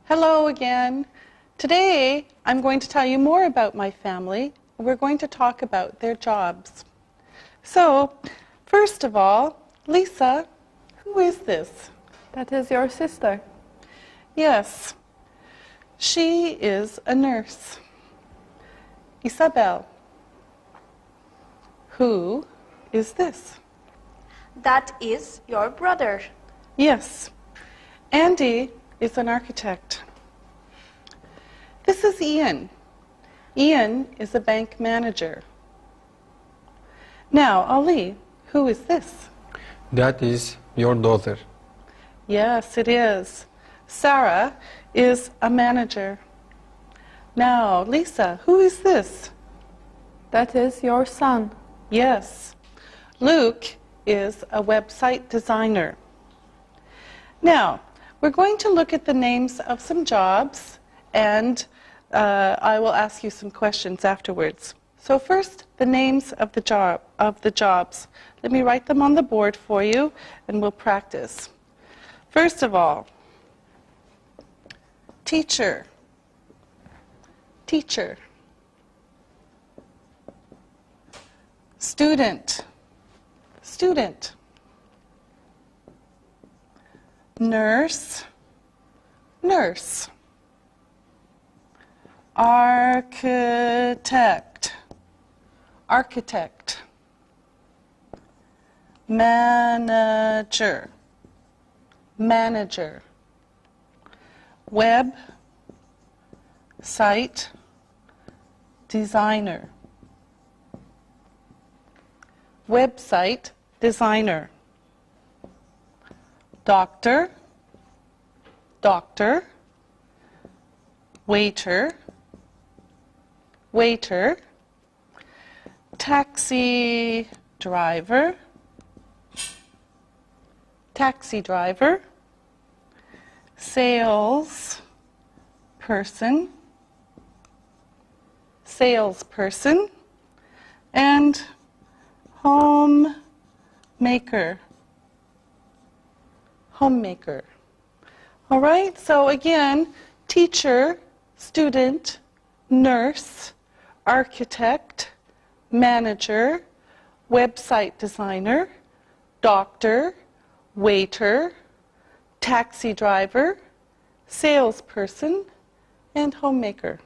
Hello again. Today I'm going to tell you more about my family. We're going to talk about their jobs. So, first of all, Lisa, who is this? That is your sister. Yes, she is a nurse. Isabel, who is this? That is your brother. Yes, Andy is an architect. This is Ian. Ian is a bank manager. Now, Ali, who is this? That is your daughter. Yes, it is. Sarah is a manager. Now, Lisa, who is this? That is your son. Yes. Luke is a website designer. Now, we're going to look at the names of some jobs, and I will ask you some questions afterwards. So first, the names of the jobs. Let me write them on the board for you, and we'll practice. First of all, teacher. Teacher. Student. Student. Nurse. Nurse. Architect. Architect. Manager. Manager. Web site designer. Website designer. Doctor. Doctor. Waiter. Waiter. Taxi driver. Taxi driver. Sales person. Salesperson. And homemaker. Homemaker. All right, so again, teacher, student, nurse, architect, manager, website designer, doctor, waiter, taxi driver, salesperson, and homemaker.